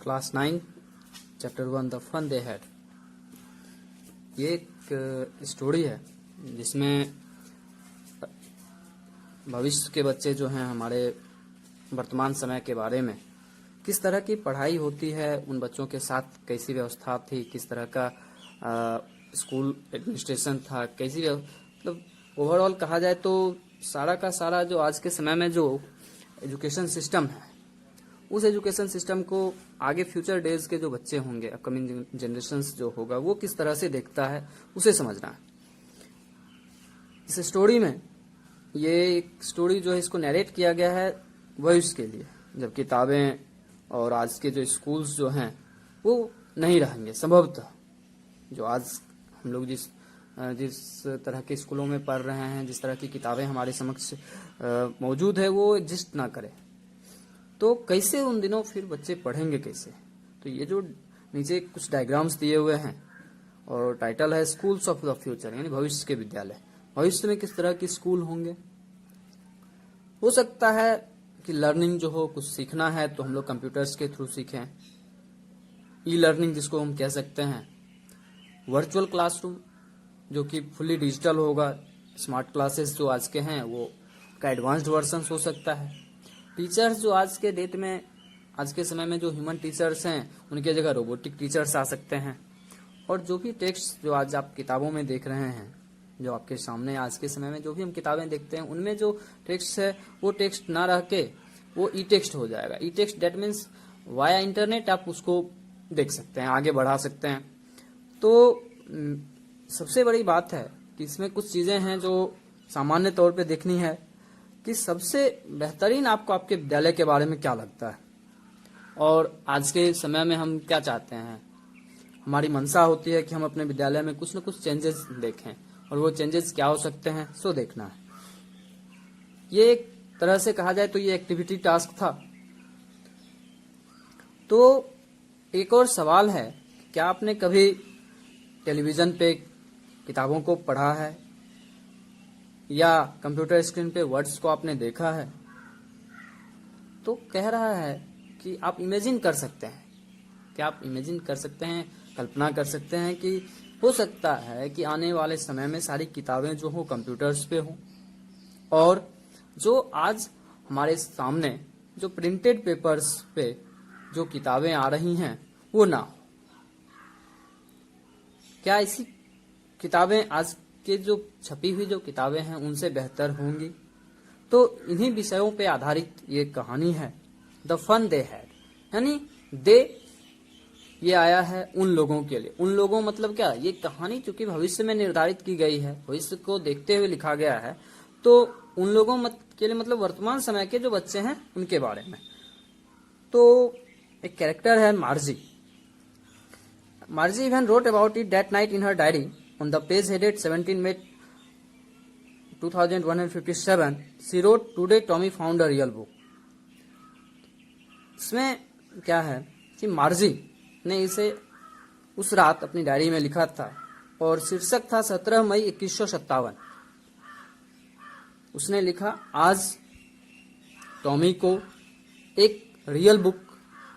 Class 9 chapter 1 the fun they had. ये एक story है जिसमें भविष्य के बच्चे जो हैं हमारे वर्तमान समय के बारे में किस तरह की पढ़ाई होती है, उन बच्चों के साथ कैसी व्यवस्था थी, किस तरह का स्कूल एडमिनिस्ट्रेशन था, कैसी मतलब ओवरऑल कहा जाए तो सारा का सारा जो आज के समय में जो एजुकेशन सिस्टम है उस एजुकेशन सिस्टम को आगे फ्यूचर डेज के जो बच्चे होंगे, अपकमिंग जनरेशंस जो होगा, वो किस तरह से देखता है उसे समझना है। इस स्टोरी में ये एक स्टोरी जो है इसको नरेट किया गया है भविष्य के लिए, जब किताबें और आज के जो स्कूल्स जो हैं वो नहीं रहेंगे संभवतः। जो आज हम लोग जिस तरह के स्कूलों में पढ़ रहे हैं, जिस तरह की किताबें हमारे समक्ष मौजूद है वो एग्जिस्ट ना करे तो कैसे उन दिनों फिर बच्चे पढ़ेंगे कैसे। तो ये जो नीचे कुछ डायग्राम्स दिए हुए हैं और टाइटल है स्कूल्स ऑफ द फ्यूचर, यानी भविष्य के विद्यालय। भविष्य में किस तरह के स्कूल होंगे। हो सकता है कि लर्निंग जो हो, कुछ सीखना है तो हम लोग कंप्यूटर्स के थ्रू सीखें, ई लर्निंग जिसको हम कह सकते हैं, वर्चुअल क्लासरूम जो कि फुली डिजिटल होगा, स्मार्ट क्लासेस जो आज के हैं वो का एडवांस्ड वर्जन हो सकता है। टीचर्स जो आज के डेट में, आज के समय में जो ह्यूमन टीचर्स हैं उनके जगह रोबोटिक टीचर्स आ सकते हैं। और जो भी टेक्स्ट जो आज आप किताबों में देख रहे हैं, जो आपके सामने आज के समय में जो भी हम किताबें देखते हैं उनमें जो टेक्स्ट है वो टेक्स्ट ना रह के वो ई टेक्स्ट हो जाएगा। E text that means via internet आप उसको देख सकते हैं, आगे बढ़ा सकते हैं। तो सबसे बड़ी बात है कि इसमें कुछ चीजें हैं जो सामान्य तौर पे देखनी है कि सबसे बेहतरीन आपको आपके विद्यालय के बारे में क्या लगता है और आज के समय में हम क्या चाहते हैं। हमारी मंशा होती है कि हम अपने विद्यालय में कुछ न कुछ चेंजेस देखें और वो चेंजेस क्या हो सकते हैं सो देखना है। ये एक तरह से कहा जाए तो ये एक्टिविटी टास्क था। तो एक और सवाल है, क्या आपने कभी टेलीविजन पे किताबों को पढ़ा है या कंप्यूटर स्क्रीन पे वर्ड्स को आपने देखा है। तो कह रहा है कि आप इमेजिन कर सकते हैं, क्या आप इमेजिन कर सकते हैं, कल्पना कर सकते हैं कि हो सकता है कि आने वाले समय में सारी किताबें जो हो कंप्यूटर्स पे हो और जो आज हमारे सामने जो प्रिंटेड पेपर्स पे जो किताबें आ रही हैं वो ना हो। क्या ऐसी किताबें आज के जो छपी हुई जो किताबें हैं उनसे बेहतर होंगी। तो इन्हीं विषयों पे आधारित ये कहानी है द फन दे हैड, यानी दे ये आया है उन लोगों के लिए। उन लोगों मतलब क्या, ये कहानी चूंकि भविष्य में निर्धारित की गई है, भविष्य को देखते हुए लिखा गया है, तो उन लोगों के लिए मतलब वर्तमान समय के जो बच्चे हैं उनके बारे में। तो एक कैरेक्टर है मार्जी। मार्जी even wrote about it that night in her diary on the page headed 17 May 2157 she wrote today Tommy found a real book। इसमें क्या है कि मार्जी ने इसे उस रात अपनी डायरी में लिखा था और शीर्षक था 17 मई 2157। उसने लिखा आज टॉमी को एक रियल बुक,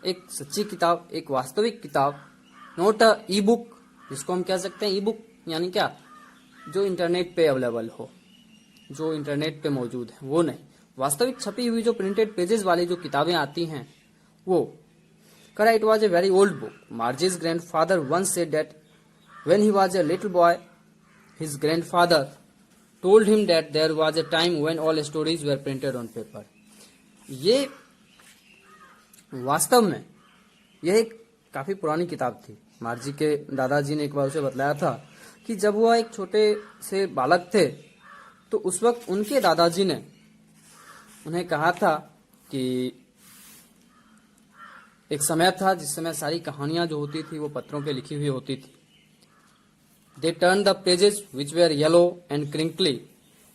एक सच्ची किताब, एक वास्तविक किताब, नॉट अ ई बुक जिसको हम कह सकते हैं ई बुक यानी क्या, जो इंटरनेट पे अवेलेबल हो, जो इंटरनेट पे मौजूद है वो नहीं, वास्तविक छपी हुई जो प्रिंटेड पेजेस वाली जो किताबें आती हैं वो। करा it was a very old book. Margie's grandfather once said that when he was a little boy his grandfather told him that there was a time when all stories were printed on paper. ये वास्तव में यह एक काफी पुरानी किताब थी। मार्जी के दादाजी ने एक बार उसे बतलाया था कि जब वह एक छोटे से बालक थे तो उस वक्त उनके दादाजी ने उन्हें कहा था कि एक समय था जिस समय सारी कहानियां जो होती थी वो पत्रों पे लिखी हुई होती थी। They turn the pages which were yellow and crinkly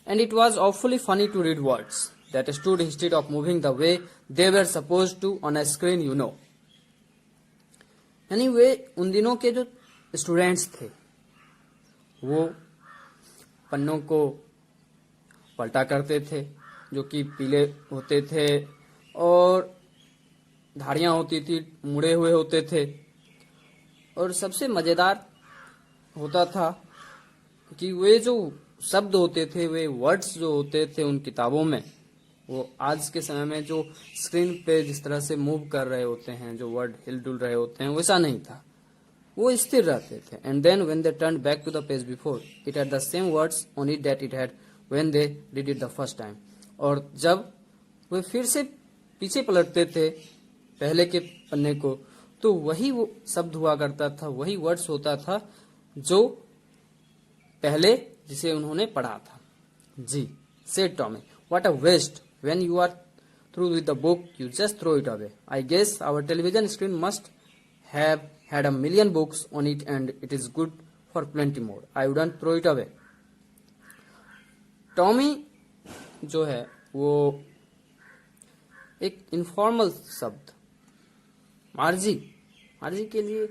and it was awfully funny to read words that stood instead of moving the way they were suppose to on a screen you know. यानी वे उन दिनों के जो students थे वो पन्नों को पलटा करते थे जो कि पीले होते थे और धारियां होती थी, मुड़े हुए होते थे। और सबसे मजेदार होता था कि वे जो शब्द होते थे, वे वर्ड्स जो होते थे उन किताबों में, वो आज के समय में जो स्क्रीन पे जिस तरह से मूव कर रहे होते हैं, जो वर्ड हिलडुल रहे होते हैं, वैसा नहीं था। वो स्थिर रहते थे। And then when they turn back to the page before, it had the same words on it that it had when they did it the first time. और जब वे फिर से पीछे पलटते थे पहले के पन्ने को, तो वही वो शब्द हुआ करता था, वही वर्ड्स होता था जो पहले जिसे उन्होंने पढ़ा था। Gee, said Tommy, what a waste, when you are through with the book you just throw it away. I guess our television screen must have had a million books on it and it is good for plenty more. I wouldn't throw it away. Tommy जो है वो एक informal शब्द, मार्जी के लिए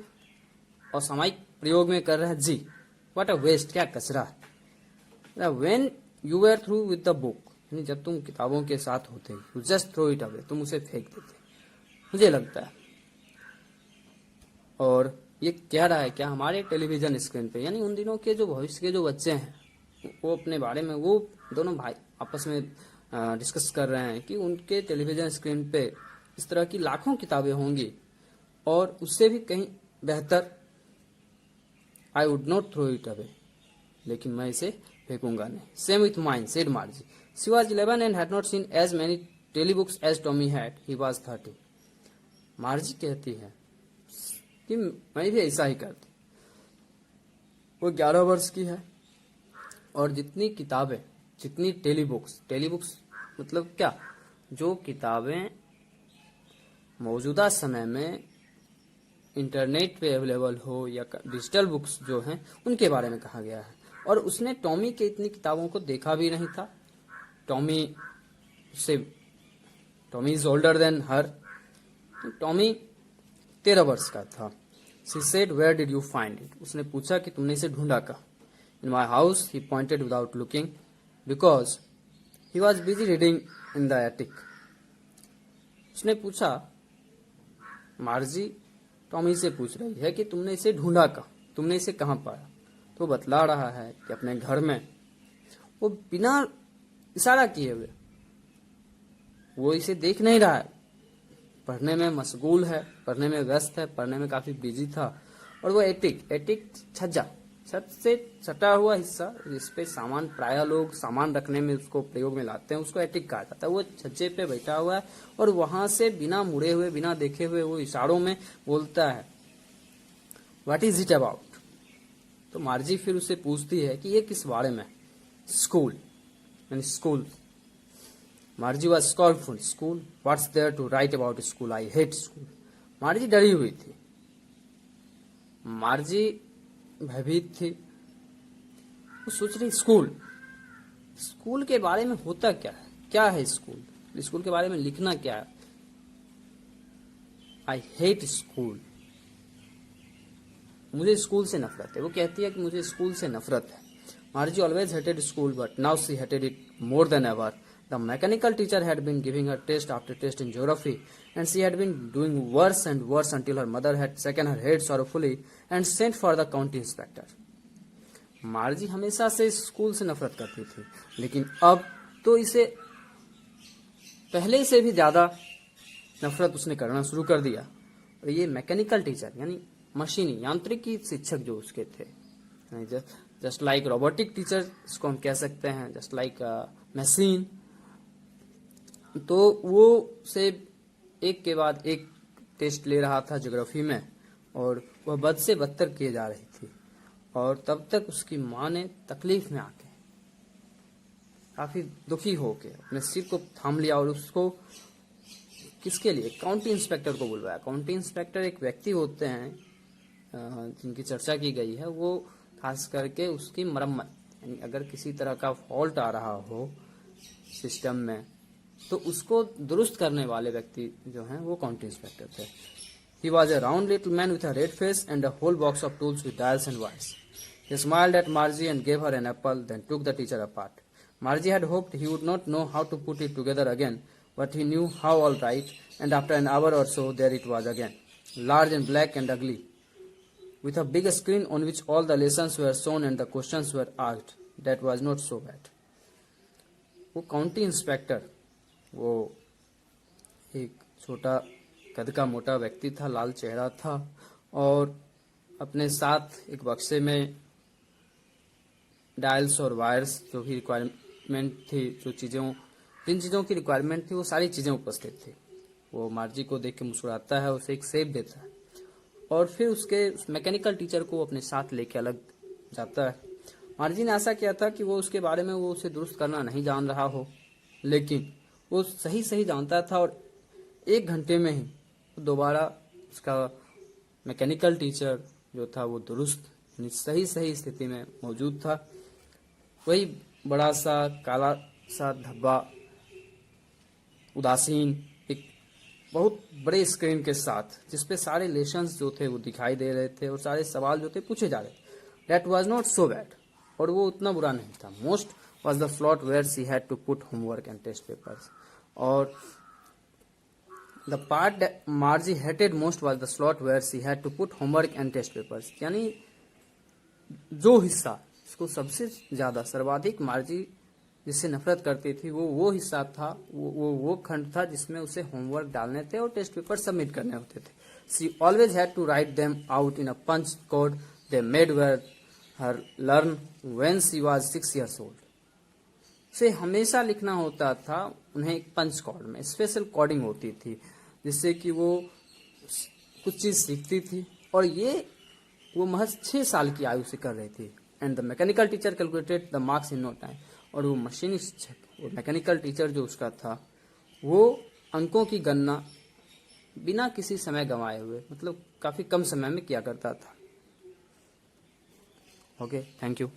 असामयिक प्रयोग में कर रहा है। जी, व्हाट अ वेस्ट, क्या कचरा है। When you were through with the book, यानी जब तुम किताबों के साथ होते, you just throw it away, तुम उसे फेंक देते, मुझे लगता है। और ये कह रहा है क्या हमारे टेलीविजन स्क्रीन पे, यानी उन दिनों के जो भविष्य के जो बच्चे हैं, वो अपने बारे में, वो दोनों भाई आपस में डिस्कस कर रहे हैं कि उनके टेलीविजन स्क्रीन पे इस तरह की लाखों किताबें होंगी और उससे भी कहीं बेहतर। I would not throw it away, लेकिन मैं इसे फेंकूंगा नहीं। Same with mine, said Margie. She was 11 and had not seen as many telebooks as Tommy had, he was 30। Margie कहती है कि मैं भी ऐसा ही करती। वो 11 वर्ष की है और जितनी किताबें, जितनी टेली बुक्स मतलब क्या, जो किताबें मौजूदा समय में इंटरनेट पे अवेलेबल हो या डिजिटल बुक्स जो हैं, उनके बारे में कहा गया है। और उसने टॉमी के इतनी किताबों को देखा भी नहीं था। Tommy is older than her. Tommy 13 वर्ष का था। She said, where did you find it? उसने पूछा कि तुमने इसे ढूंढा कहाँ? In my house, he pointed without looking, because he was busy reading in the attic. उसने पूछा, मार्जी टॉमी से पूछ रही है कि तुमने इसे ढूंढा कहाँ, तुमने इसे कहाँ पाया? तो बतला रहा है कि अपने घर में। वो बिना इशारा किए हुए, वो इसे देख नहीं रहा है, पढ़ने में मशगूल है, पढ़ने में व्यस्त है, पढ़ने में काफी बिजी था। और वो एटिक छज्जा, छत से सटा हुआ हिस्सा जिस पे सामान, प्राय लोग सामान रखने में उसको प्रयोग में लाते हैं, उसको एटिक कहा जाता है। वो छज्जे पे बैठा हुआ है और वहां से बिना मुड़े हुए, बिना देखे हुए वो इशारों में बोलता है, व्हाट इज इट अबाउट। तो मार्जी फिर उससे पूछती है कि ये किस बारे में। स्कूल, यानी school. मार्जी was scornful. School? What's there to write about school? I hate school. मार्जी डरी हुई थी, मार्जी भयभीत थी। वो सोच रही, स्कूल के बारे में होता क्या है स्कूल के बारे में लिखना क्या है। आई हेट स्कूल, मुझे स्कूल से नफरत है। वो कहती है कि मुझे स्कूल से नफरत है। मार्जी always hated school, but now she hated it more than ever. The mechanical teacher had been giving her test after test in geography, and she had been doing worse and worse until her mother had shaken her head sorrowfully and sent for the county inspector. मार्जी हमेशा से school से नफरत करती थी, लेकिन अब तो इसे पहले से भी ज्यादा नफरत उसने करना शुरू कर दिया। और ये मैकेनिकल टीचर, यानी मशीनी, यांत्रिकी शिक्षक जो उसके थे, जस्ट लाइक रोबोटिक टीचर इसको हम कह सकते हैं, जस्ट लाइक मशीन। तो वो से एक के बाद एक टेस्ट ले रहा था ज्योग्राफी में, और वह बद से बदतर किए जा रही थी। और तब तक उसकी माँ ने तकलीफ में आके, काफी दुखी होके अपने सिर को थाम लिया और उसको किसके लिए, काउंटी इंस्पेक्टर को बुलवाया। काउंटी इंस्पेक्टर एक व्यक्ति होते हैं जिनकी चर्चा की गई है, वो खास करके उसकी मरम्मत, यानी अगर किसी तरह का फॉल्ट आ रहा हो सिस्टम में, तो उसको दुरुस्त करने वाले व्यक्ति जो हैं वो काउंटी इंस्पेक्टर थे। He was a round little man with a red face and a whole box of tools with dials and wires. He smiled at Margie and gave her an apple, then took the teacher apart. Margie had hoped he would not know how to put it together again, but he knew how all right, and after an hour or so there it was again, large and black and ugly, with a big screen on which all the lessons were shown and the questions were asked. That was not so bad. वो county inspector, वो एक छोटा कद का मोटा व्यक्ति था, लाल चेहरा था, और अपने साथ एक बक्से में डायल्स और वायर्स जो भी रिक्वायरमेंट थी, जिन चीज़ों की रिक्वायरमेंट थी वो सारी चीज़ें उपस्थित थी। वो मार्जी को देख के मुस्कुराता है, उसे एक सेब देता है और फिर उस मैकेनिकल टीचर को अपने साथ लेके अलग जाता है। मार्जी ने आशा किया था कि वो उसके बारे में वो उसे दुरुस्त करना नहीं जान रहा हो, लेकिन वो सही जानता था और 1 घंटे में ही दोबारा उसका मैकेनिकल टीचर जो था वो दुरुस्त सही स्थिति में मौजूद था। वही बड़ा सा काला सा धब्बा, उदासीन, एक बहुत बड़े स्क्रीन के साथ जिसपे सारे लेसन्स जो थे वो दिखाई दे रहे थे और सारे सवाल जो थे पूछे जा रहे थे। That was not so bad, और वो उतना बुरा नहीं था। Most was the slot where she had to put homework and test papers, और the part that Margie hated most was the slot where she had to put homework and test papers. यानी जो हिस्सा इसको सबसे ज्यादा सर्वाधिक मार्जी जिससे नफरत करती थी वो हिस्सा था, वो खंड था जिसमें उसे होमवर्क डालने थे और टेस्ट पेपर सबमिट करने होते थे। She always had to write them out in a punch code they made where her learn when she was 6 years old। उसे हमेशा लिखना होता था उन्हें एक पंच कोड में, स्पेशल कोडिंग होती थी जिससे कि वो कुछ चीज सीखती थी, और ये वो महज 6 साल की आयु से कर रही थी। And the mechanical teacher calculated the marks in no time, और वो मशीनी शिक्षक, वो मैकेनिकल टीचर जो उसका था, वो अंकों की गणना बिना किसी समय गंवाए हुए, मतलब काफी कम समय में किया करता था। Okay, thank you.